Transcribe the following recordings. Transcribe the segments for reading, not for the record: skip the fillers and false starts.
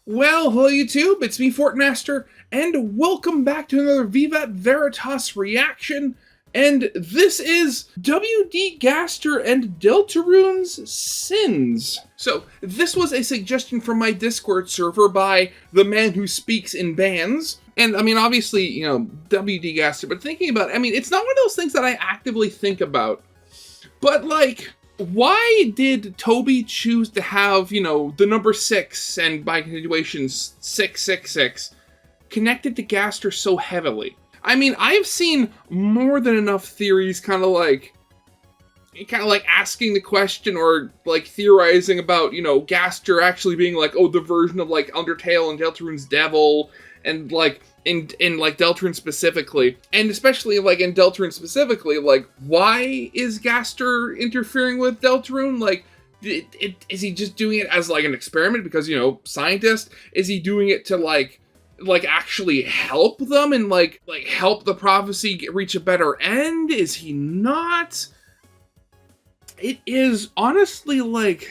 Well, hello YouTube, it's me, Fortmaster, and welcome back to another Vivat Veritas reaction, and this is WD Gaster and Deltarune's Sins. So, this was a suggestion from my Discord server by the man who speaks in bands, and I mean, obviously, you know, WD Gaster, but thinking about it, I mean, it's not one of those things that I actively think about, but like, why did Toby choose to have, you know, the number 6 and by continuation 666 connected to Gaster so heavily? I mean, I've seen more than enough theories kind of like asking the question or like theorizing about, you know, Gaster actually being like, oh, the version of like Undertale and Deltarune's devil, and like in like Deltarune specifically, and especially like in Deltarune specifically, like why is Gaster interfering with Deltarune? Like, is he just doing it as like an experiment because, you know, scientist? Is he doing it to like actually help them and like help the prophecy reach a better end? Is he not? It is honestly like,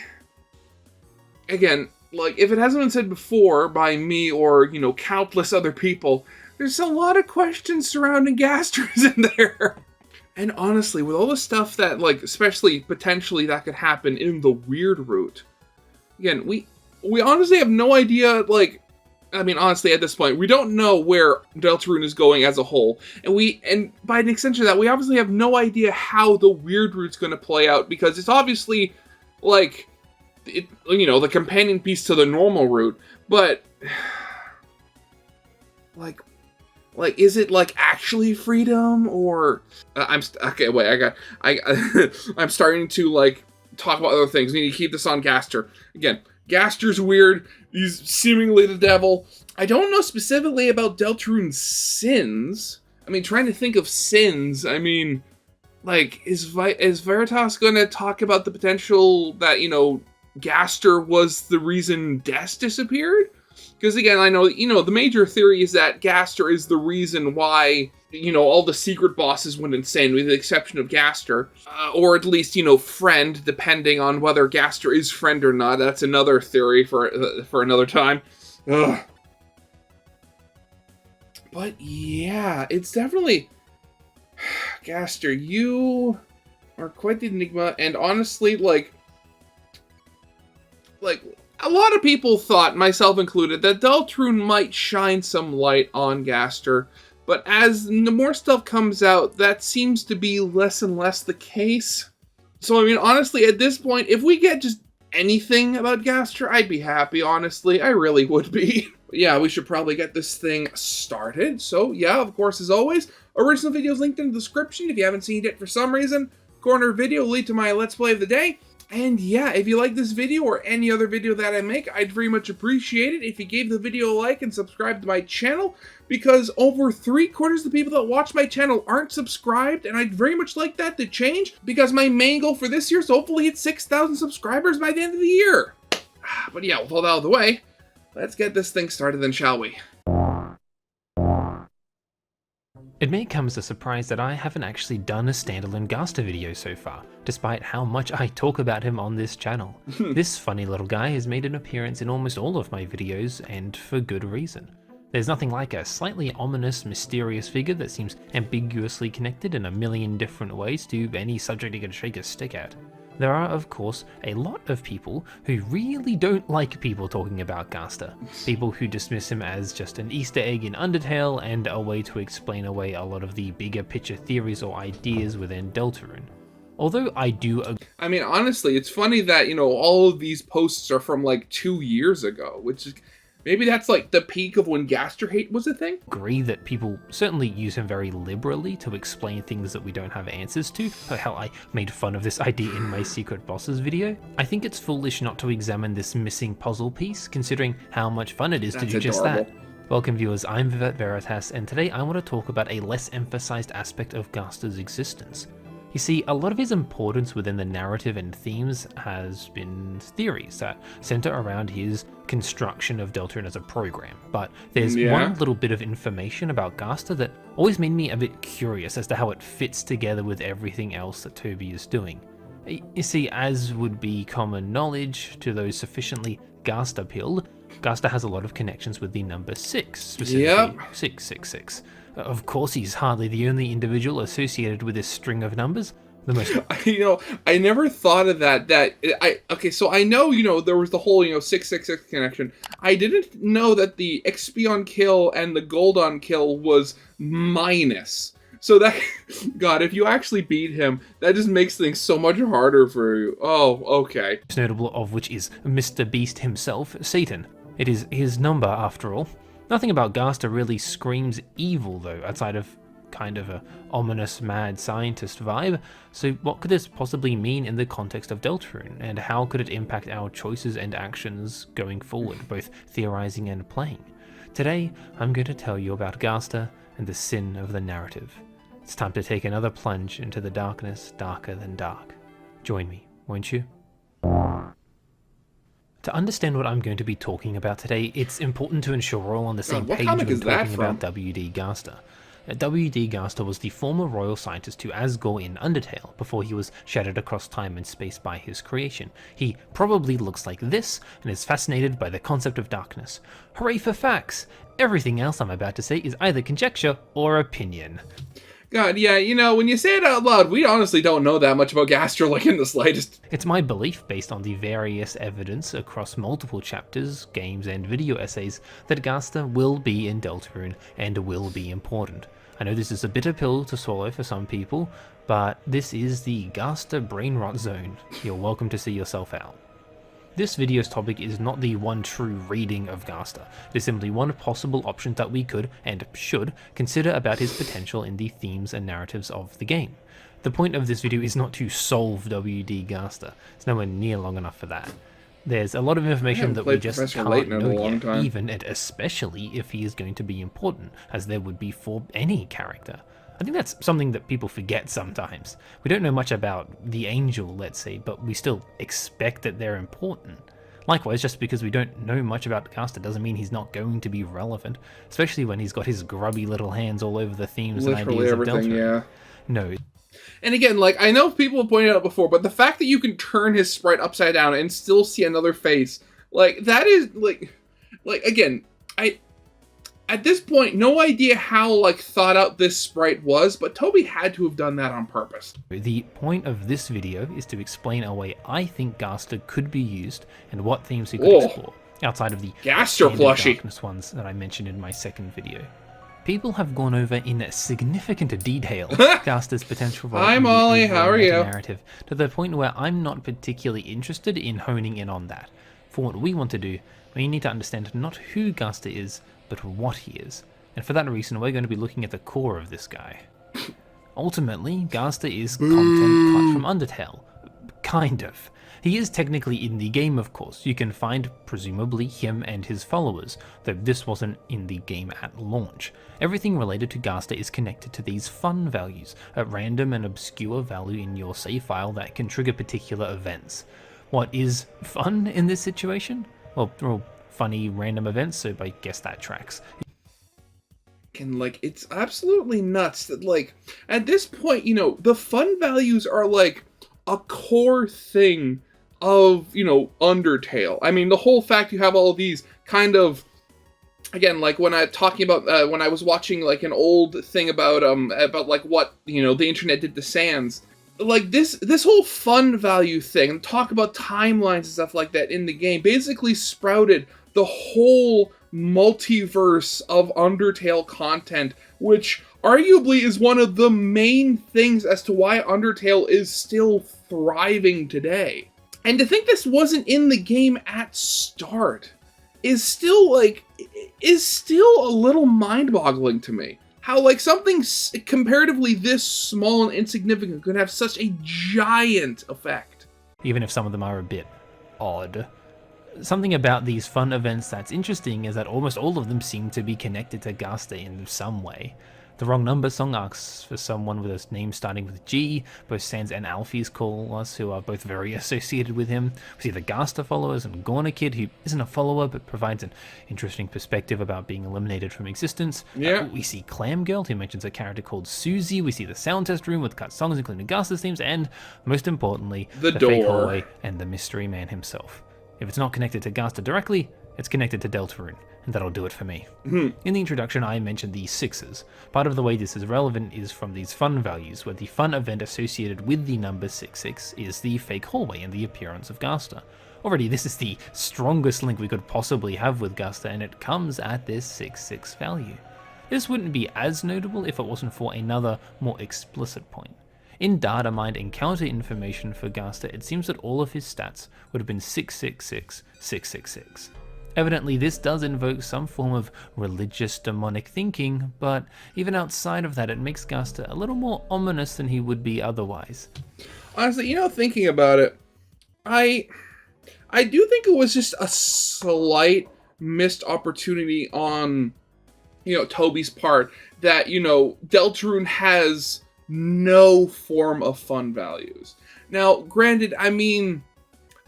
again, like, if it hasn't been said before by me or, you know, countless other people, there's a lot of questions surrounding Gasters in there. And honestly, with all the stuff that, like, especially potentially that could happen in the weird route, again, we honestly have no idea, like, I mean, honestly, at this point, we don't know where Deltarune is going as a whole. And by an extension of that, we obviously have no idea how the weird route's going to play out, because it's obviously, like, you know, the companion piece to the normal route, but like is it like actually freedom, or I'm starting to like talk about other things. We need to keep this on Gaster. Again, Gaster's weird. He's seemingly the devil. I don't know specifically about Deltarune's sins. I mean, trying to think of sins, I mean, like, is Veritas going to talk about the potential that, you know, Gaster was the reason Des disappeared? Because again, I know, you know, the major theory is that Gaster is the reason why, you know, all the secret bosses went insane, with the exception of Gaster. Or at least, you know, Friend, depending on whether Gaster is Friend or not. That's another theory for another time. Ugh. But yeah, it's definitely... Gaster, you are quite the enigma, and honestly, like, a lot of people thought, myself included, that Deltarune might shine some light on Gaster, but as the more stuff comes out, that seems to be less and less the case. So, I mean, honestly, at this point, if we get just anything about Gaster, I'd be happy, honestly. I really would be. But yeah, we should probably get this thing started. So, yeah, of course, as always, original videos linked in the description if you haven't seen it for some reason. Corner video will lead to my Let's Play of the day. And yeah, if you like this video or any other video that I make, I'd very much appreciate it if you gave the video a like and subscribe to my channel, because over 3/4 of the people that watch my channel aren't subscribed, and I'd very much like that to change, because my main goal for this year is hopefully hit 6,000 subscribers by the end of the year. But yeah, with all that out of the way, let's get this thing started then, shall we? It may come as a surprise that I haven't actually done a standalone Gaster video so far, despite how much I talk about him on this channel. This funny little guy has made an appearance in almost all of my videos, and for good reason. There's nothing like a slightly ominous, mysterious figure that seems ambiguously connected in a million different ways to any subject you can shake a stick at. There are, of course, a lot of people who really don't like people talking about Gaster. People who dismiss him as just an Easter egg in Undertale and a way to explain away a lot of the bigger picture theories or ideas within Deltarune. Although I do I mean, honestly, it's funny that, you know, all of these posts are from like 2 years ago, which is... maybe that's like the peak of when Gaster hate was a thing? Agree that people certainly use him very liberally to explain things that we don't have answers to. Hell, I made fun of this idea in my Secret Bosses video. I think it's foolish not to examine this missing puzzle piece, considering how much fun it is to do just that. Welcome viewers, I'm Vivat Veritas, and today I want to talk about a less emphasized aspect of Gaster's existence. You see, a lot of his importance within the narrative and themes has been theories that center around his construction of Deltarune as a program, but there's one little bit of information about Gaster that always made me a bit curious as to how it fits together with everything else that Toby is doing. You see, as would be common knowledge to those sufficiently Gaster-pilled, Gaster has a lot of connections with the number 6, specifically Yep. 666. Of course, he's hardly the only individual associated with this string of numbers. The most I never thought of that. Okay, so I know, there was the whole, 666 connection. I didn't know that the XP on kill and the gold on kill was minus. So that, God, if you actually beat him, that just makes things so much harder for you. Oh, okay. most notable of which is Mr. Beast himself, Satan. It is his number, after all. Nothing about Gaster really screams evil, though, outside of kind of a ominous mad scientist vibe. So what could this possibly mean in the context of Deltarune, and how could it impact our choices and actions going forward, both theorizing and playing? Today, I'm going to tell you about Gaster and the sin of the narrative. It's time to take another plunge into the darkness darker than dark. Join me, won't you? To understand what I'm going to be talking about today, it's important to ensure we're all on the same what page comic when is that talking from? about W.D. Gaster. W.D. Gaster was the former royal scientist to Asgore in Undertale before he was shattered across time and space by his creation. He probably looks like this and is fascinated by the concept of darkness. Hooray for facts! Everything else I'm about to say is either conjecture or opinion. God, yeah, when you say it out loud, we honestly don't know that much about Gaster, like, in the slightest. It's my belief, based on the various evidence across multiple chapters, games, and video essays, that Gaster will be in Deltarune and will be important. I know this is a bitter pill to swallow for some people, but this is the Gaster brain rot zone. You're welcome to see yourself out. This video's topic is not the one true reading of Gaster. It is simply one possible option that we could, and should, consider about his potential in the themes and narratives of the game. The point of this video is not to solve W.D. Gaster. It's nowhere near long enough for that. There's a lot of information that we just Professor can't Layton in a know long yet, time. even and especially if he is going to be important, as there would be for any character. I think that's something that people forget sometimes. We don't know much about the Angel, let's say, but we still expect that they're important. Likewise, just because we don't know much about Gaster doesn't mean he's not going to be relevant, especially when he's got his grubby little hands all over the themes Literally and ideas everything, of Deltarune. yeah. No, And again, like, I know people have pointed out before, but the fact that you can turn his sprite upside down and still see another face, like, that is, like, again, at this point, no idea how, like, thought out this sprite was, but Toby had to have done that on purpose. the point of this video is to explain a way I think Gaster could be used and what themes he could Oh. explore, outside of the Gaster standard plushie. darkness ones that I mentioned in my second video. People have gone over in significant detail Gaster's potential role Hi, in the Molly, how overall are you? meta-narrative, to the point where I'm not particularly interested in honing in on that. For what we want to do, we need to understand not who Gaster is, but what he is. And for that reason, we're going to be looking at the core of this guy. Ultimately, Gaster is content cut from Undertale. Kind of. He is technically in the game, of course. You can find, presumably, him and his followers, though this wasn't in the game at launch. Everything related to Gaster is connected to these fun values, a random and obscure value in your save file that can trigger particular events. What is fun in this situation? Well, they're all funny random events, so I guess that tracks. And, like, it's absolutely nuts that, like, at this point, the fun values are, like, a core thing of, Undertale. I mean, the whole fact you have all these kind of, again, like, when I talking about, when I was watching, like, an old thing about like, what, the internet did to Sans, like, this whole fun value thing, talk about timelines and stuff like that in the game, basically sprouted the whole multiverse of Undertale content, which arguably is one of the main things as to why Undertale is still thriving today. And to think this wasn't in the game at start is still a little mind-boggling to me. How, like, something comparatively this small and insignificant could have such a giant effect. Even if some of them are a bit odd. Something about these fun events that's interesting is that almost all of them seem to be connected to Gaster in some way. The Wrong Number song asks for someone with a name starting with G. Both Sans and Alfie's call us, who are both very associated with him. We see the Gaster followers and Gooner Kid, who isn't a follower but provides an interesting perspective about being eliminated from existence. Yeah. We see Clam Girl, who mentions a character called Susie. We see the sound test room with cut songs including Gaster's themes, and most importantly, The fake door. hallway and the mystery man himself. If it's not connected to Gaster directly, It's connected to Deltarune, and that'll do it for me. In the introduction, I mentioned the 6s. Part of the way this is relevant is from these fun values, where the fun event associated with the number 66 is the fake hallway and the appearance of Gaster. Already, this is the strongest link we could possibly have with Gaster, and it comes at this 66 value. This wouldn't be as notable if it wasn't for another, more explicit point. In data mined encounter information for Gaster, it seems that all of his stats would have been 666, 666. Evidently, this does invoke some form of religious demonic thinking, but even outside of that, it makes Gaster a little more ominous than he would be otherwise. Honestly, thinking about it, I do think it was just a slight missed opportunity on, Toby's part that, Deltarune has no form of fun values. Now, granted,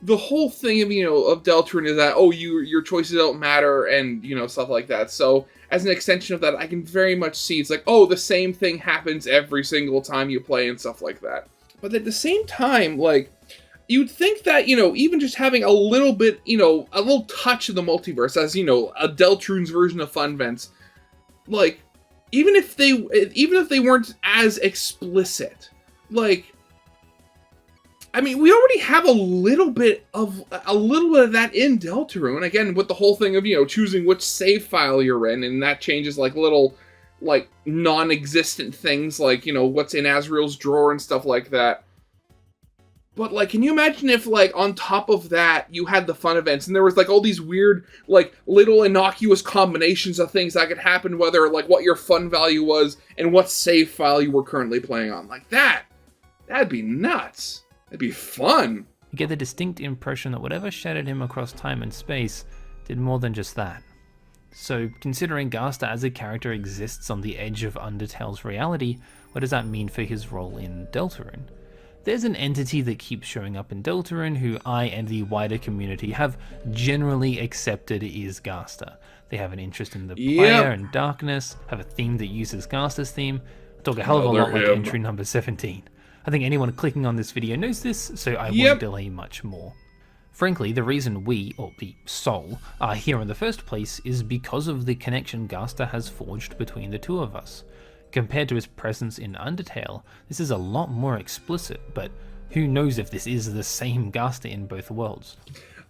the whole thing of, of Deltarune is that, your choices don't matter and, stuff like that. So, as an extension of that, I can very much see it's like, the same thing happens every single time you play and stuff like that. But at the same time, you'd think that, even just having a little bit, a little touch of the multiverse as, a Deltarune's version of fun events, even if they weren't as explicit, we already have a little bit of that in Deltarune. Again, with the whole thing of, choosing which save file you're in, and that changes, little, non-existent things, what's in Azrael's drawer and stuff like that. But, can you imagine if, on top of that, you had the fun events, and there was, all these weird, little innocuous combinations of things that could happen, whether, what your fun value was and what save file you were currently playing on. That'd be nuts. It'd be fun. You get the distinct impression that whatever shattered him across time and space did more than just that. So, considering Gaster as a character exists on the edge of Undertale's reality, what does that mean for his role in Deltarune? There's an entity that keeps showing up in Deltarune who I and the wider community have generally accepted is Gaster. They have an interest in the player and darkness, have a theme that uses Gaster's theme, talk a hell of a lot like entry number 17. I think anyone clicking on this video knows this, so I won't delay much more. Frankly, the reason we, or the Soul, are here in the first place is because of the connection Gaster has forged between the two of us. Compared to his presence in Undertale, this is a lot more explicit, but who knows if this is the same Gaster in both worlds.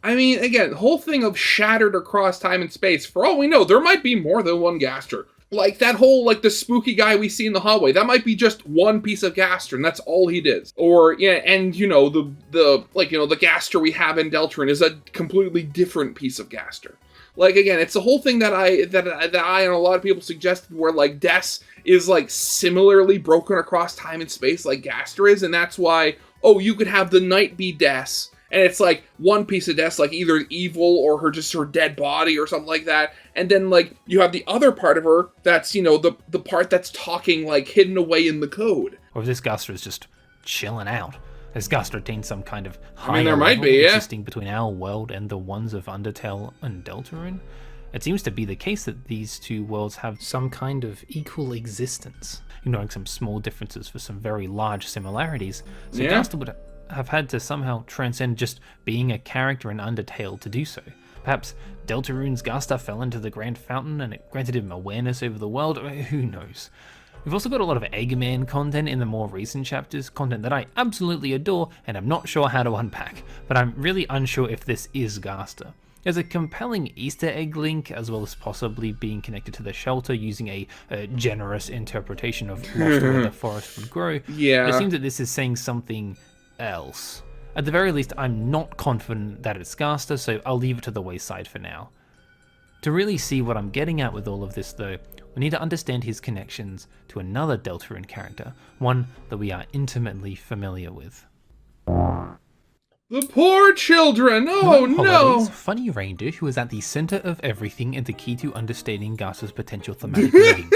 Again, the whole thing of shattered across time and space, for all we know, there might be more than one Gaster. That whole, the spooky guy we see in the hallway, that might be just one piece of Gaster, and that's all he did. Or, the Gaster we have in Deltarune is a completely different piece of Gaster. Again, it's the whole thing that I and a lot of people suggested where, Des is, similarly broken across time and space like Gaster is, and that's why, you could have the Knight be Des, and it's, one piece of Des, either evil or her dead body or something like that, and then, you have the other part of her that's, the part that's talking, hidden away in the code. Or if this Gaster is just chilling out. Has Gaster attained some kind of higher there might level be, existing between our world and the ones of Undertale and Deltarune? It seems to be the case that these two worlds have some kind of equal existence, ignoring some small differences for some very large similarities. So Gaster would have had to somehow transcend just being a character in Undertale to do so. Perhaps Deltarune's Gaster fell into the Grand Fountain and it granted him awareness over the world. Who knows? We've also got a lot of Eggman content in the more recent chapters, content that I absolutely adore and I'm not sure how to unpack, but I'm really unsure if this is Gaster. There's a compelling Easter egg link, as well as possibly being connected to the shelter using a generous interpretation of lost where the forest would grow. Yeah. It seems that this is saying something else. At the very least, I'm not confident that it's Gaster, so I'll leave it to the wayside for now. To really see what I'm getting at with all of this though, we need to understand his connections to another Deltarune character, one that we are intimately familiar with. The poor children! Oh no! Funny reindeer who is at the center of everything and the key to understanding Gaster's potential thematic readings.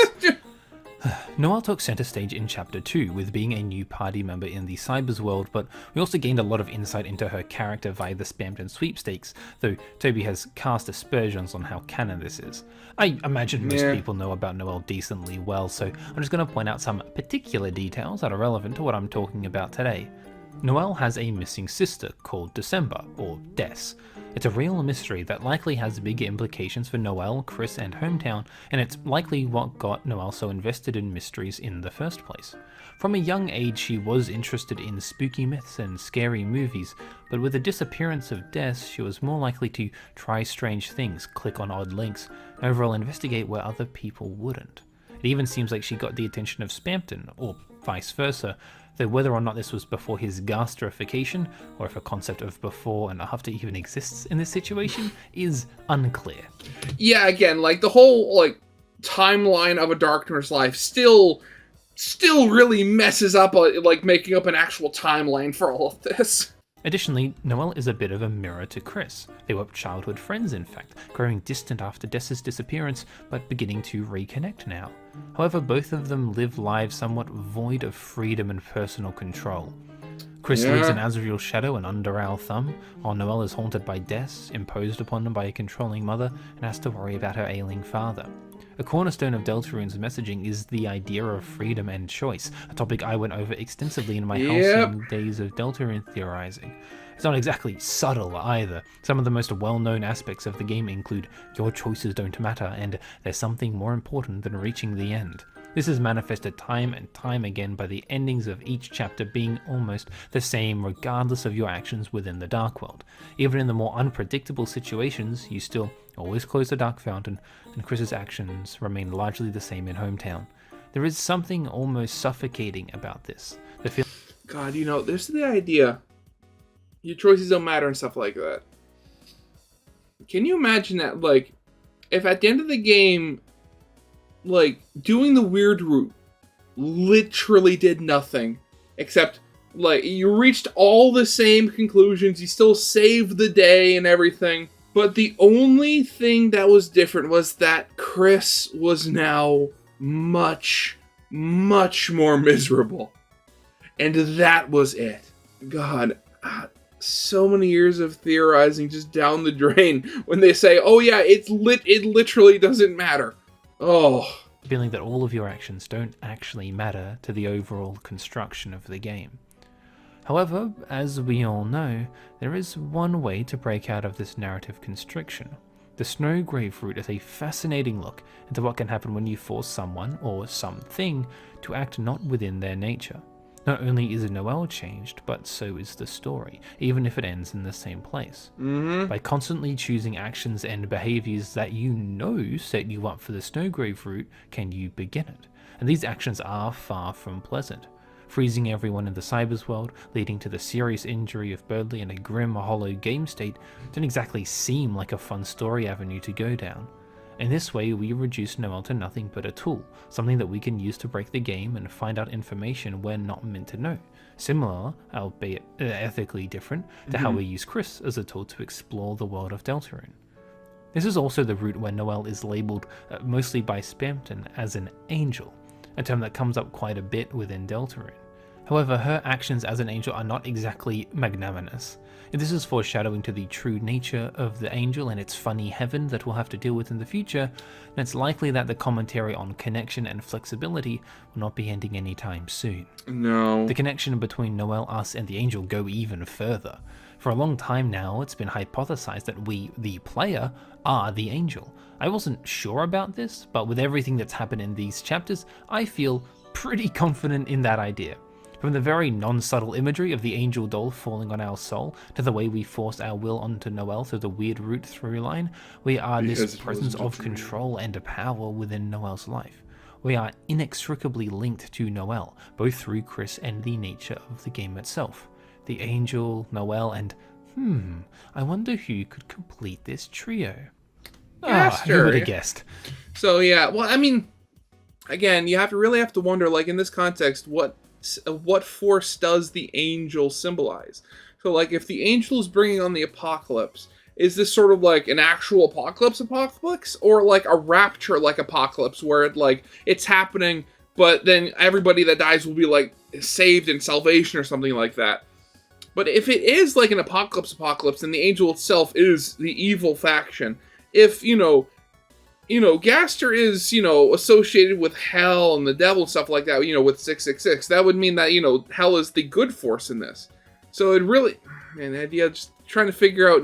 Noelle took center stage in Chapter 2 with being a new party member in the Cybers world, but we also gained a lot of insight into her character via the Spammed and sweepstakes, though Toby has cast aspersions on how canon this is. I imagine most people know about Noelle decently well, so I'm just going to point out some particular details that are relevant to what I'm talking about today. Noelle has a missing sister called December, or Des. It's a real mystery that likely has bigger implications for Noelle, Chris, and Hometown, and it's likely what got Noelle so invested in mysteries in the first place. From a young age, she was interested in spooky myths and scary movies, but with the disappearance of Des, she was more likely to try strange things, click on odd links, and overall investigate where other people wouldn't. It even seems like she got the attention of Spamton, or vice versa, though whether or not this was before his Gasterification, or if a concept of before and after even exists in this situation, is unclear. Yeah, again, like, the whole, like, timeline of A Darkness life still really messes up, like, making up an actual timeline for all of this. Additionally, Noelle is a bit of a mirror to Chris. They were childhood friends, in fact, growing distant after Des's disappearance, but beginning to reconnect now. However, both of them live lives somewhat void of freedom and personal control. Chris lives in Azrael's shadow and under our thumb, while Noelle is haunted by Des, imposed upon him by a controlling mother, and has to worry about her ailing father. A cornerstone of Deltarune's messaging is the idea of freedom and choice, a topic I went over extensively in my halcyon days of Deltarune theorizing. It's not exactly subtle either. Some of the most well-known aspects of the game include your choices don't matter and there's something more important than reaching the end. This is manifested time and time again by the endings of each chapter being almost the same regardless of your actions within the Dark World. Even in the more unpredictable situations, you still always close the Dark Fountain, and Chris's actions remain largely the same in Hometown. There is something almost suffocating about this. God, there's the idea. Your choices don't matter and stuff like that. Can you imagine that, like, if at the end of the game, like, doing the weird route literally did nothing, except, like, you reached all the same conclusions, you still saved the day and everything, but the only thing that was different was that Chris was now much, much more miserable. And that was it. God, so many years of theorizing just down the drain when they say, oh yeah, it literally doesn't matter. Oh. Feeling that all of your actions don't actually matter to the overall construction of the game. However, as we all know, there is one way to break out of this narrative constriction. The Snowgrave route is a fascinating look into what can happen when you force someone, or something, to act not within their nature. Not only is Noelle changed, but so is the story, even if it ends in the same place. By constantly choosing actions and behaviours that you know set you up for the Snowgrave route, can you begin it? And these actions are far from pleasant. Freezing everyone in the Cybers world, leading to the serious injury of Birdley and a grim, hollow game state, don't exactly seem like a fun story avenue to go down. In this way, we reduce Noelle to nothing but a tool, something that we can use to break the game and find out information we're not meant to know. Similar, albeit ethically different, to how we use Chris as a tool to explore the world of Deltarune. This is also the route where Noelle is labelled, mostly by Spamton, as an angel, a term that comes up quite a bit within Deltarune. However, her actions as an angel are not exactly magnanimous. This is foreshadowing to the true nature of the angel and its funny heaven that we'll have to deal with in the future, and it's likely that the commentary on connection and flexibility will not be ending anytime soon. No. The connection between Noelle, us, and the angel go even further. For a long time now, it's been hypothesized that we, the player, are the angel. I wasn't sure about this, but with everything that's happened in these chapters, I feel pretty confident in that idea. From the very non-subtle imagery of the angel doll falling on our soul, to the way we force our will onto Noelle through the weird route through line, we are this presence of control and power within Noelle's life. We are inextricably linked to Noelle, both through Chris and the nature of the game itself. The angel, Noelle, and I wonder who could complete this trio. Gaster. Who would have guessed? So yeah, well, I mean, again, you really have to wonder, like, in this context, what force does the angel symbolize? So, like, if the angel is bringing on the apocalypse, is this sort of like an actual apocalypse, or like a rapture like apocalypse where it's happening, but then everybody that dies will be like saved in salvation or something like that? But if it is like an apocalypse, then the angel itself is the evil faction. If Gaster is, associated with hell and the devil and stuff like that, with 666, that would mean that, hell is the good force in this. So it really, man, the idea of just trying to figure out,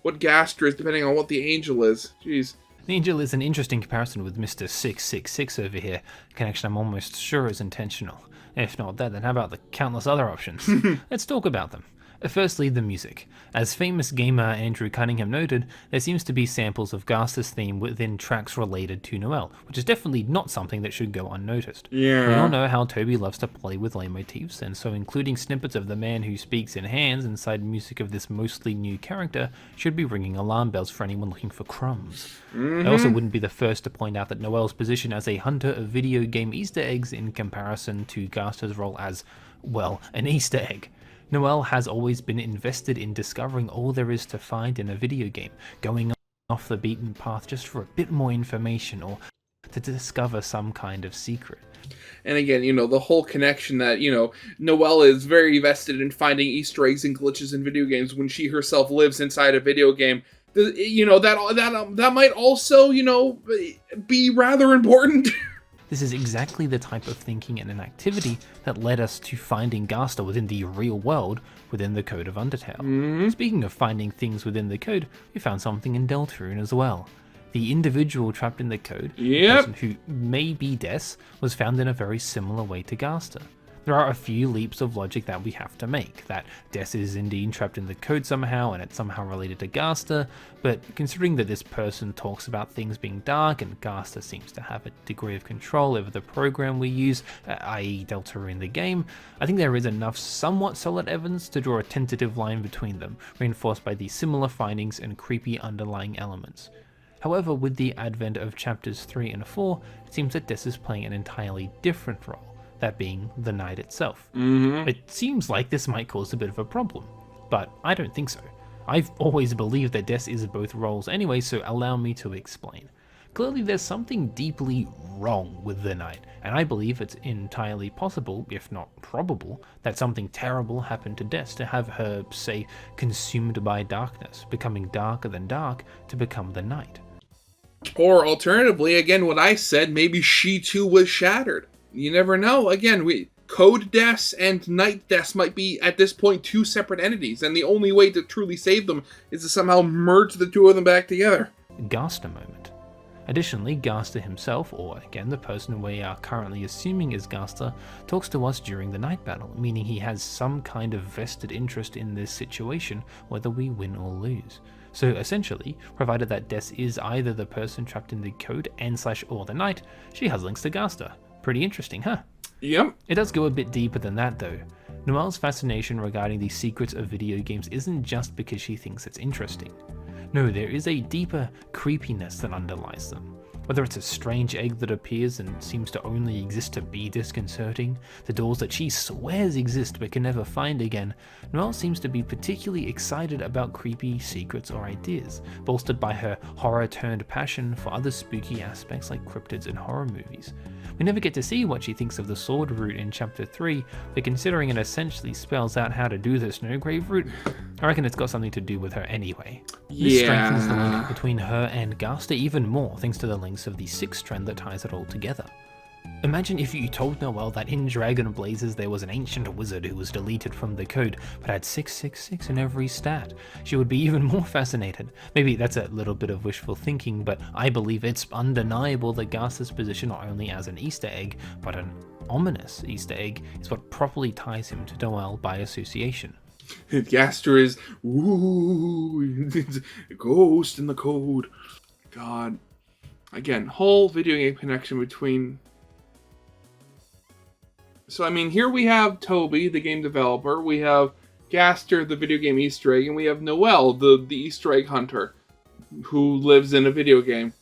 what Gaster is depending on what the angel is. Jeez. The angel is an interesting comparison with Mr. 666 over here, a connection I'm almost sure is intentional. If not that, then how about the countless other options? Let's talk about them. Firstly, the music. As famous gamer Andrew Cunningham noted, there seems to be samples of Gaster's theme within tracks related to Noelle, which is definitely not something that should go unnoticed. Yeah. We all know how Toby loves to play with leitmotifs, and so including snippets of the man who speaks in hands inside music of this mostly new character should be ringing alarm bells for anyone looking for crumbs. I also wouldn't be the first to point out that Noelle's position as a hunter of video game Easter eggs in comparison to Gaster's role as, well, an Easter egg. Noelle has always been invested in discovering all there is to find in a video game, going off the beaten path just for a bit more information or to discover some kind of secret. And again, the whole connection that, Noelle is very vested in finding Easter eggs and glitches in video games when she herself lives inside a video game. That might also, be rather important. This is exactly the type of thinking and an activity that led us to finding Gaster within the real world within the code of Undertale. Speaking of finding things within the code, we found something in Deltarune as well. The individual trapped in the code, the person who may be Des, was found in a very similar way to Gaster. There are a few leaps of logic that we have to make, that Des is indeed trapped in the code somehow and it's somehow related to Gaster, but considering that this person talks about things being dark and Gaster seems to have a degree of control over the program we use, i.e. Deltarune the game, I think there is enough somewhat solid evidence to draw a tentative line between them, reinforced by the similar findings and creepy underlying elements. However, with the advent of chapters 3 and 4, it seems that Des is playing an entirely different role, that being the night itself. It seems like this might cause a bit of a problem, but I don't think so. I've always believed that Des is both roles anyway, so allow me to explain. Clearly there's something deeply wrong with the night, and I believe it's entirely possible, if not probable, that something terrible happened to Des to have her, say, consumed by darkness, becoming darker than dark to become the night. Or alternatively, again, what I said, maybe she too was shattered. You never know. Again, Code Des and Night Des might be, at this point, two separate entities, and the only way to truly save them is to somehow merge the two of them back together. Gaster moment. Additionally, Gaster himself, or again the person we are currently assuming is Gaster, talks to us during the night battle, meaning he has some kind of vested interest in this situation, whether we win or lose. So essentially, provided that Des is either the person trapped in the code and/or the night, she has links to Gaster. Pretty interesting, huh? Yep. It does go a bit deeper than that though. Noelle's fascination regarding the secrets of video games isn't just because she thinks it's interesting. No, there is a deeper creepiness that underlies them. Whether it's a strange egg that appears and seems to only exist to be disconcerting, the doors that she swears exist but can never find again, Noelle seems to be particularly excited about creepy secrets or ideas, bolstered by her horror-turned passion for other spooky aspects like cryptids and horror movies. We never get to see what she thinks of the sword route in chapter 3, but considering it essentially spells out how to do the Snowgrave route, I reckon it's got something to do with her anyway. This strengthens the link between her and Gaster even more thanks to the links of the 6th trend that ties it all together. Imagine if you told Noelle that in Dragon Blazes there was an ancient wizard who was deleted from the code but had 666 in every stat. She would be even more fascinated. Maybe that's a little bit of wishful thinking, but I believe it's undeniable that Gaster's position not only as an Easter egg, but an ominous Easter egg, is what properly ties him to Noelle by association. Gaster is, a ghost in the code. God. Again, whole video game connection between... So, I mean, here we have Toby, the game developer. We have Gaster, the video game Easter egg. And we have Noelle, the Easter egg hunter, who lives in a video game.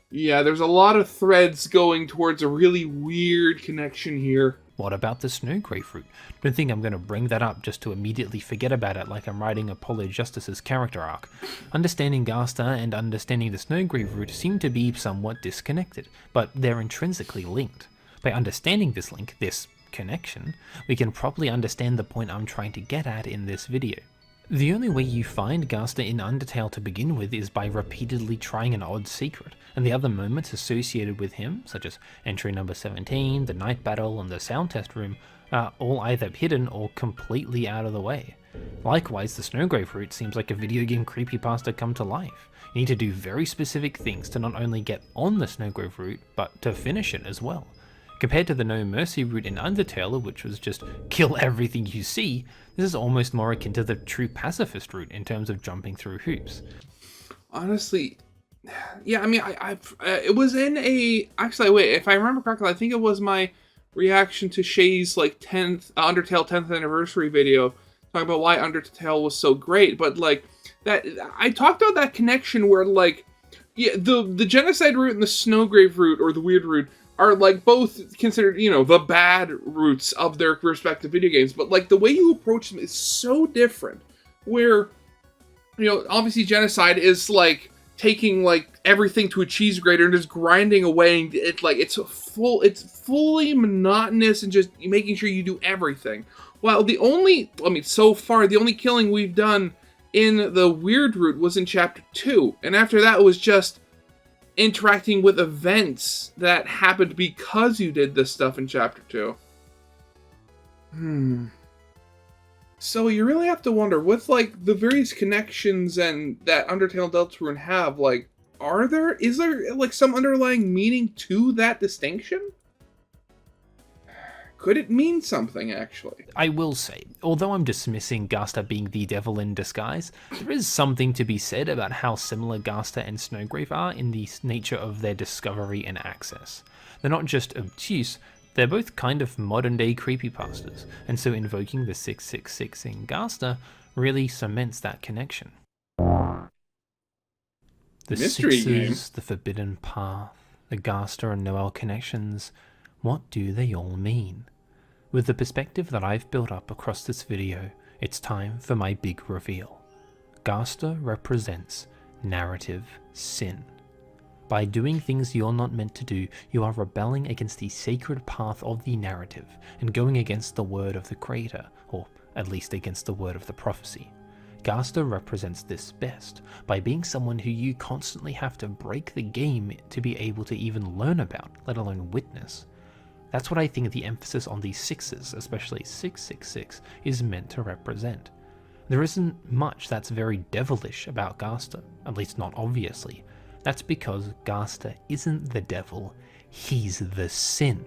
Yeah, there's a lot of threads going towards a really weird connection here. What about the Snowgrave route? Don't think I'm going to bring that up just to immediately forget about it like I'm writing Apollo Justice's character arc. Understanding Gaster and understanding the Snowgrave route seem to be somewhat disconnected, but they're intrinsically linked. By understanding this link, this connection, we can properly understand the point I'm trying to get at in this video. The only way you find Gaster in Undertale to begin with is by repeatedly trying an odd secret, and the other moments associated with him, such as entry number 17, the night battle, and the sound test room, are all either hidden or completely out of the way. Likewise, the Snowgrave route seems like a video game creepypasta come to life. You need to do very specific things to not only get on the Snowgrave route, but to finish it as well. Compared to the No Mercy route in Undertale, which was just kill everything you see, this is almost more akin to the true pacifist route in terms of jumping through hoops. Honestly, yeah, I mean, it was in a, actually, wait, if I remember correctly, I think it was my reaction to Shay's, like, Undertale 10th anniversary video, talking about why Undertale was so great, but, like, that, I talked about that connection where, like, yeah, the Genocide route and the Snowgrave route, or the Weird route, are, like, both considered, you know, the bad routes of their respective video games, but, like, the way you approach them is so different, where, you know, obviously Genocide is, like, taking, like, everything to a cheese grater and just grinding away, and it's fully monotonous and just making sure you do everything. While so far, the only killing we've done in the Weird route was in Chapter 2, and after that it was just interacting with events that happened because you did this stuff in Chapter 2. So you really have to wonder, with, like, the various connections and that Undertale and Deltarune have, like, is there, like, some underlying meaning to that distinction? Could it mean something, actually? I will say, although I'm dismissing Gaster being the devil in disguise, there is something to be said about how similar Gaster and Snowgrave are in the nature of their discovery and access. They're not just obtuse, they're both kind of modern-day creepypastas, and so invoking the 666 in Gaster really cements that connection. The Mystery game. Sixes, the Forbidden Path, the Gaster and Noel connections, what do they all mean? With the perspective that I've built up across this video, it's time for my big reveal. Gaster represents narrative sin. By doing things you're not meant to do, you are rebelling against the sacred path of the narrative and going against the word of the creator, or at least against the word of the prophecy. Gaster represents this best by being someone who you constantly have to break the game to be able to even learn about, let alone witness. That's what I think the emphasis on these sixes, especially 666, is meant to represent. There isn't much that's very devilish about Gaster, at least not obviously. That's because Gaster isn't the devil, he's the sin.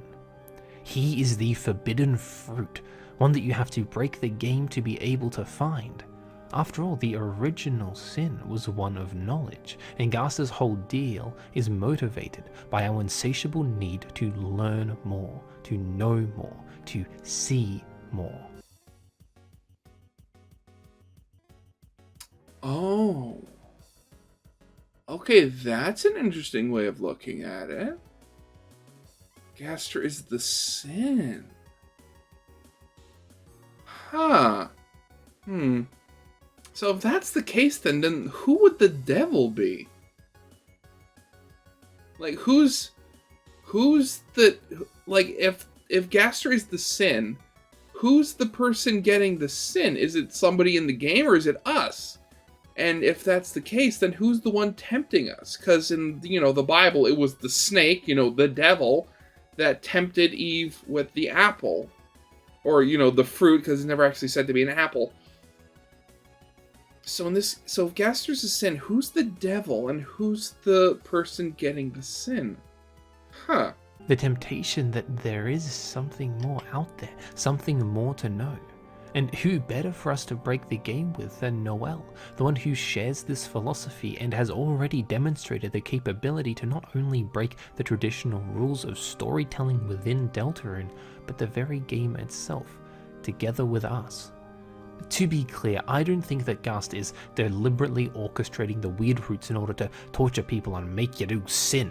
He is the forbidden fruit, one that you have to break the game to be able to find. After all, the original sin was one of knowledge, and Gaster's whole deal is motivated by our insatiable need to learn more, to know more, to see more. Oh. Okay, that's an interesting way of looking at it. Gaster is the sin. Huh. So if that's the case, then who would the devil be? Like, who's the, like, if Gaster is the sin, who's the person getting the sin? Is it somebody in the game, or is it us? And if that's the case, then who's the one tempting us? Because in, you know, the Bible, it was the snake, you know, the devil, that tempted Eve with the apple. Or, you know, the fruit, because it's never actually said to be an apple. So if Gaster's a sin, who's the devil and who's the person getting the sin? Huh. The temptation that there is something more out there, something more to know. And who better for us to break the game with than Noel, the one who shares this philosophy and has already demonstrated the capability to not only break the traditional rules of storytelling within Deltarune, but the very game itself, together with us. To be clear, I don't think that Gaster is deliberately orchestrating the weird routes in order to torture people and make you do sin.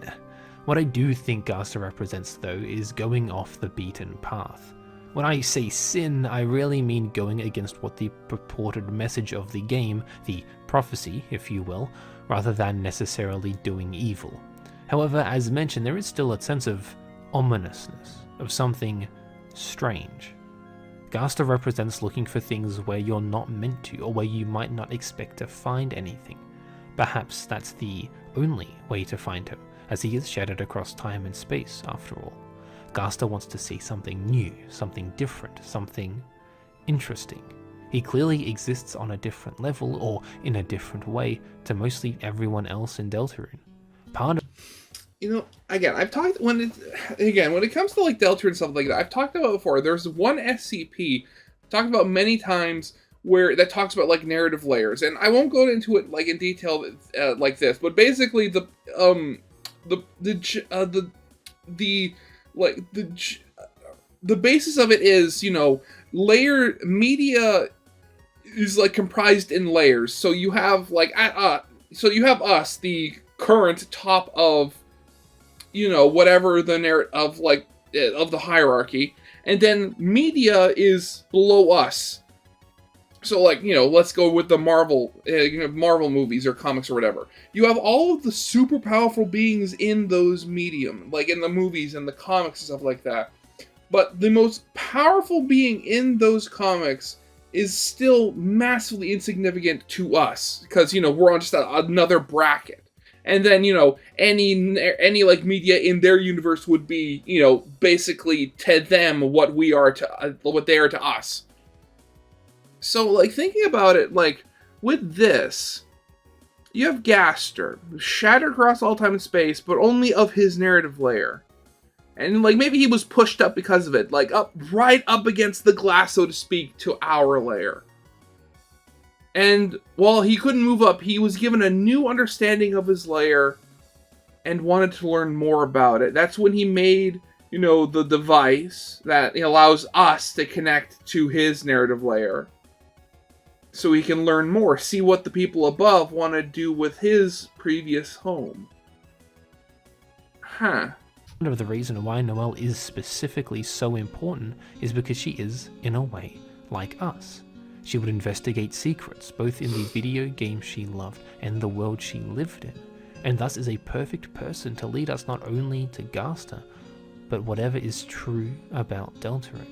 What I do think Gaster represents, though, is going off the beaten path. When I say sin, I really mean going against what the purported message of the game, the prophecy, if you will, rather than necessarily doing evil. However, as mentioned, there is still a sense of ominousness, of something strange. Gaster represents looking for things where you're not meant to, or where you might not expect to find anything. Perhaps that's the only way to find him, as he is shattered across time and space, after all. Gaster wants to see something new, something different, something interesting. He clearly exists on a different level, or in a different way, to mostly everyone else in Deltarune. Part of Again, when it comes to like Deltarune and stuff like that, I've talked about it before. There's one SCP talked about many times where that talks about like narrative layers, and I won't go into it like in detail like this, but basically the basis of it is, layer media is like comprised in layers. So you have like us, the current top of whatever the narrative of of the hierarchy, and then media is below us. So let's go with the Marvel movies or comics or whatever. You have all of the super powerful beings in those medium, like in the movies and the comics and stuff like that. But the most powerful being in those comics is still massively insignificant to us, because we're on just another bracket. And then any like media in their universe would be basically to them what we are to what they are to us. So like thinking about it, like with this, you have Gaster shattered across all time and space, but only of his narrative layer. And like maybe he was pushed up because of it, like right up against the glass, so to speak, to our layer. And while he couldn't move up, he was given a new understanding of his layer and wanted to learn more about it. That's when he made, the device that allows us to connect to his narrative layer, so he can learn more, see what the people above want to do with his previous home. Huh. Part of the reason why Noelle is specifically so important is because she is, in a way, like us. She would investigate secrets, both in the video game she loved and the world she lived in, and thus is a perfect person to lead us not only to Gaster, but whatever is true about Deltarune.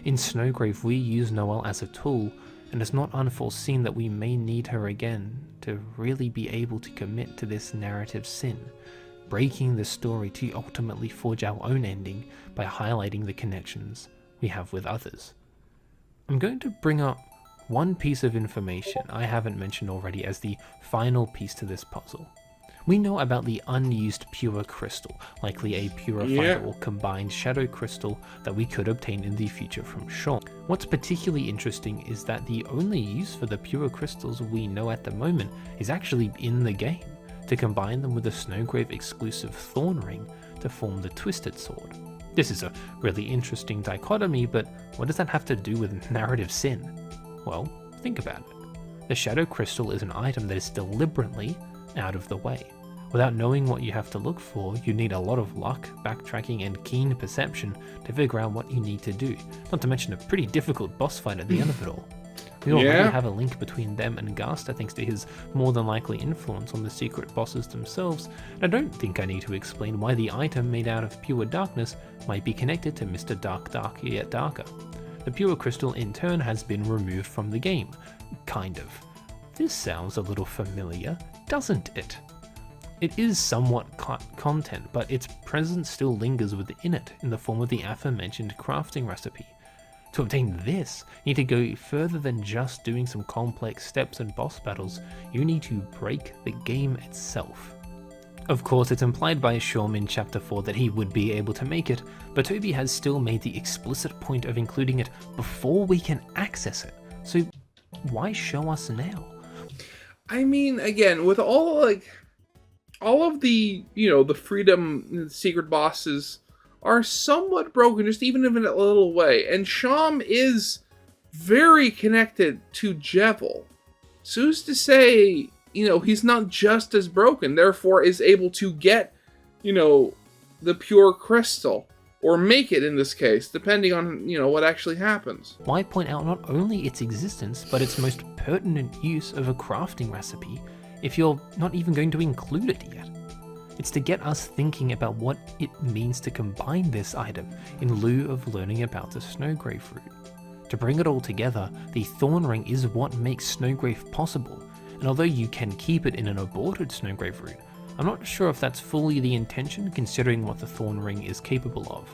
In Snowgrave, we use Noelle as a tool, and it's not unforeseen that we may need her again to really be able to commit to this narrative sin, breaking the story to ultimately forge our own ending by highlighting the connections we have with others. I'm going to bring up one piece of information I haven't mentioned already as the final piece to this puzzle. We know about the unused pure crystal, likely a purified or combined shadow crystal that we could obtain in the future from Sean. What's particularly interesting is that the only use for the pure crystals we know at the moment is actually in the game, to combine them with the Snowgrave exclusive Thorn Ring to form the Twisted Sword. This is a really interesting dichotomy, but what does that have to do with narrative sin? Well, think about it. The Shadow Crystal is an item that is deliberately out of the way. Without knowing what you have to look for, you need a lot of luck, backtracking, and keen perception to figure out what you need to do, not to mention a pretty difficult boss fight at the end of it all. We already have a link between them and Gaster thanks to his more than likely influence on the secret bosses themselves, and I don't think I need to explain why the item made out of pure darkness might be connected to Mr. Darker Yet Darker. The pure crystal in turn has been removed from the game. Kind of. This sounds a little familiar, doesn't it? It is somewhat content, but its presence still lingers within it in the form of the aforementioned crafting recipe. To obtain this, you need to go further than just doing some complex steps and boss battles. You need to break the game itself. Of course, it's implied by Shawm in Chapter 4 that he would be able to make it, but Toby has still made the explicit point of including it before we can access it. So why show us now? I mean, again, with all of the, the freedom secret bosses are somewhat broken, just even in a little way. And Shawm is very connected to Jevil. So who's to say, he's not just as broken, therefore is able to get, the pure crystal. Or make it in this case, depending on, what actually happens. Why point out not only its existence, but its most pertinent use of a crafting recipe, if you're not even going to include it yet? It's to get us thinking about what it means to combine this item in lieu of learning about the Snowgrave route. To bring it all together, the Thorn Ring is what makes Snowgrave possible, and although you can keep it in an aborted Snowgrave route, I'm not sure if that's fully the intention considering what the Thorn Ring is capable of.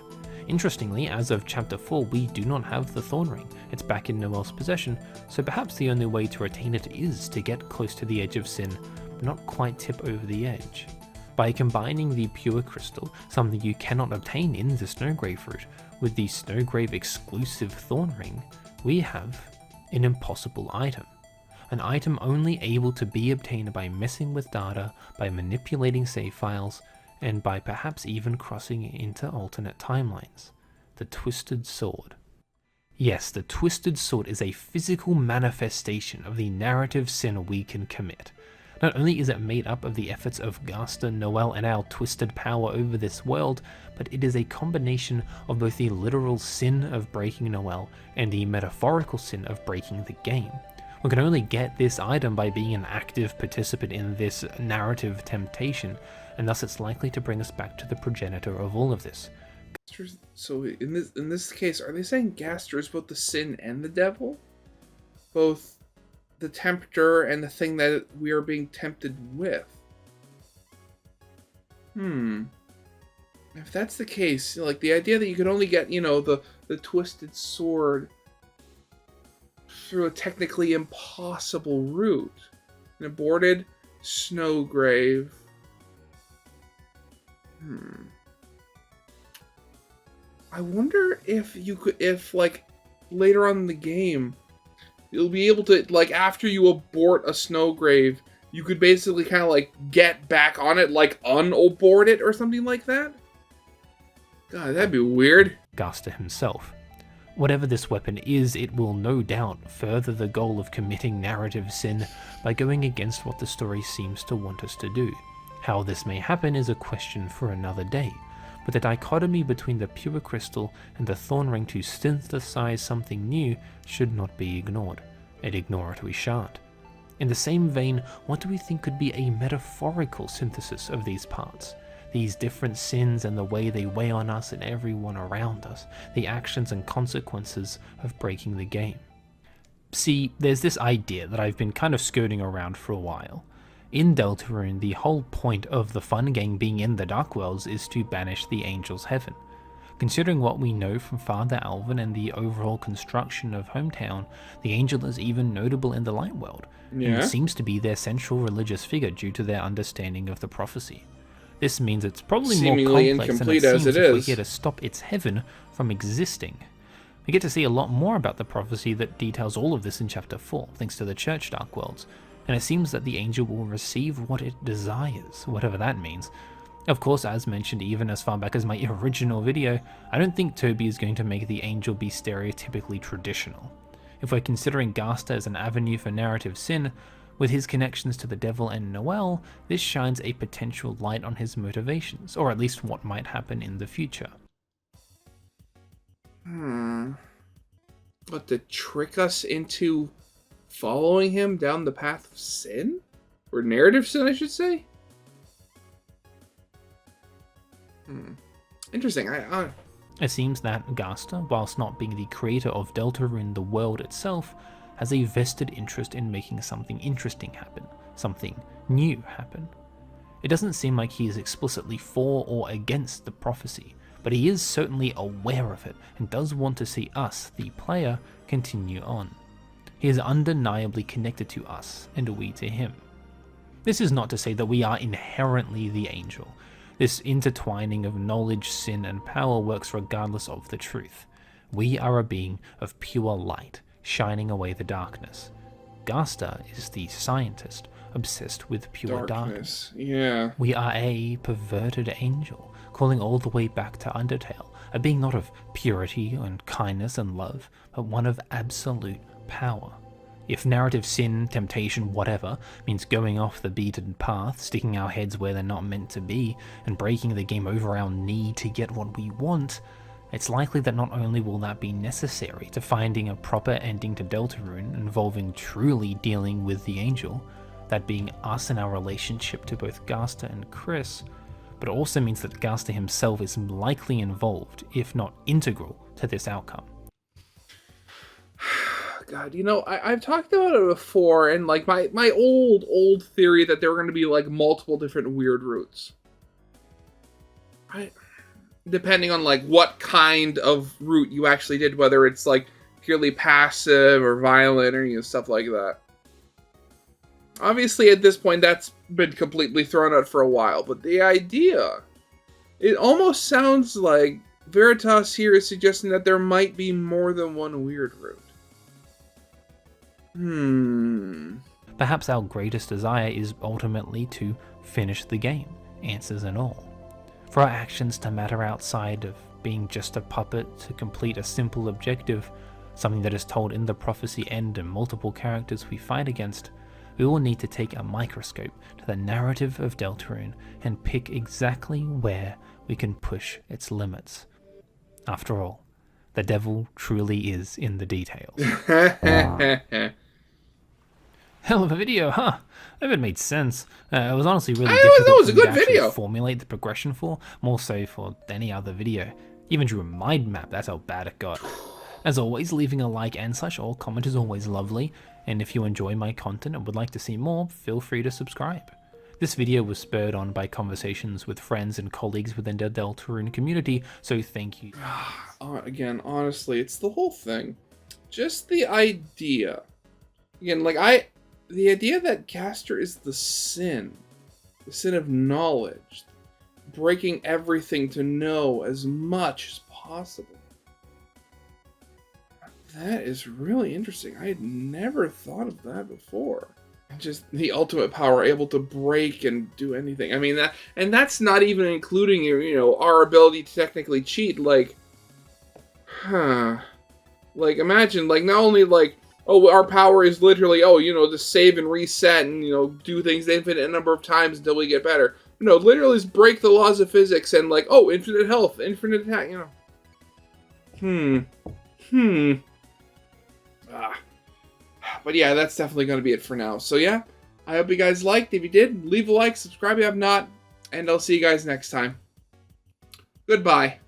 Interestingly, as of Chapter 4, we do not have the Thorn Ring. It's back in Noel's possession, so perhaps the only way to retain it is to get close to the edge of sin, but not quite tip over the edge. By combining the pure crystal, something you cannot obtain in the Snowgrave route, with the Snowgrave exclusive Thorn Ring, we have an impossible item. An item only able to be obtained by messing with data, by manipulating save files, and by perhaps even crossing into alternate timelines. The Twisted Sword. Yes, the Twisted Sword is a physical manifestation of the narrative sin we can commit. Not only is it made up of the efforts of Gaster, Noel, and our twisted power over this world, but it is a combination of both the literal sin of breaking Noel and the metaphorical sin of breaking the game. We can only get this item by being an active participant in this narrative temptation, and thus it's likely to bring us back to the progenitor of all of this. So in this case, are they saying Gaster is both the sin and the devil? Both the tempter and the thing that we are being tempted with? If that's the case, like the idea that you could only get, the Twisted Sword through a technically impossible route, an aborted Snowgrave. I wonder if later on in the game, you'll be able to, after you abort a Snowgrave, you could basically kind of, get back on it, unabort it or something like that? God, that'd be weird. Gaster himself. Whatever this weapon is, it will no doubt further the goal of committing narrative sin by going against what the story seems to want us to do. How this may happen is a question for another day, but the dichotomy between the pure crystal and the Thorn Ring to synthesize something new should not be ignored, and ignore it we shan't. In the same vein, what do we think could be a metaphorical synthesis of these parts? These different sins and the way they weigh on us and everyone around us, the actions and consequences of breaking the game. See, there's this idea that I've been kind of skirting around for a while. In Deltarune, the whole point of the fun game being in the Dark Worlds is to banish the Angel's Heaven. Considering what we know from Father Alvin and the overall construction of Hometown, the Angel is even notable in the Light World, and seems to be their central religious figure due to their understanding of the prophecy. This means it's probably seemingly more complex than it seems if we're here to stop its heaven from existing. We get to see a lot more about the prophecy that details all of this in Chapter 4, thanks to the Church Dark Worlds, and it seems that the angel will receive what it desires, whatever that means. Of course, as mentioned even as far back as my original video, I don't think Toby is going to make the angel be stereotypically traditional. If we're considering Gaster as an avenue for narrative sin, with his connections to the devil and Noel, this shines a potential light on his motivations, or at least what might happen in the future. But to trick us into following him down the path of sin? Or narrative sin, I should say? Interesting. It seems that Gaster, whilst not being the creator of Deltarune, the world itself, has a vested interest in making something interesting happen, something new happen. It doesn't seem like he is explicitly for or against the prophecy, but he is certainly aware of it and does want to see us, the player, continue on. He is undeniably connected to us, and we to him. This is not to say that we are inherently the angel. This intertwining of knowledge, sin, and power works regardless of the truth. We are a being of pure light, shining away the darkness. Gaster is the scientist, obsessed with pure darkness. Yeah. We are a perverted angel, calling all the way back to Undertale, a being not of purity and kindness and love, but one of absolute power. If narrative sin, temptation, whatever, means going off the beaten path, sticking our heads where they're not meant to be, and breaking the game over our need to get what we want, it's likely that not only will that be necessary to finding a proper ending to Deltarune involving truly dealing with the angel, that being us and our relationship to both Gaster and Chris, but it also means that Gaster himself is likely involved, if not integral, to this outcome. God, I've talked about it before, and my old theory that there were going to be multiple different weird routes. depending on like what kind of route you actually did, whether it's like purely passive or violent or stuff like that. Obviously, at this point, that's been completely thrown out for a while, but the idea, it almost sounds like Veritas here is suggesting that there might be more than one weird route. Perhaps our greatest desire is ultimately to finish the game, answers and all. For our actions to matter outside of being just a puppet to complete a simple objective, something that is told in the prophecy end and multiple characters we fight against, we will need to take a microscope to the narrative of Deltarune and pick exactly where we can push its limits. After all, the devil truly is in the details. Hell of a video, huh? If it made sense. It was honestly really difficult to actually formulate the progression for, more so for any other video. Even drew a mind map, that's how bad it got. As always, leaving a like and such or comment is always lovely, and if you enjoy my content and would like to see more, feel free to subscribe. This video was spurred on by conversations with friends and colleagues within the Deltarune community, so thank you. Again, honestly, it's the whole thing. Just the idea. Again, the idea that Gaster is the sin of knowledge, breaking everything to know as much as possible. That is really interesting. I had never thought of that before. Just the ultimate power, able to break and do anything. I mean, that's not even including, our ability to technically cheat. Like, imagine, not only, our power is literally, to save and reset and, do things the infinite number of times until we get better. No, literally just break the laws of physics and, infinite health, infinite attack, But yeah, that's definitely going to be it for now. So yeah, I hope you guys liked. If you did, leave a like, subscribe if you have not, and I'll see you guys next time. Goodbye.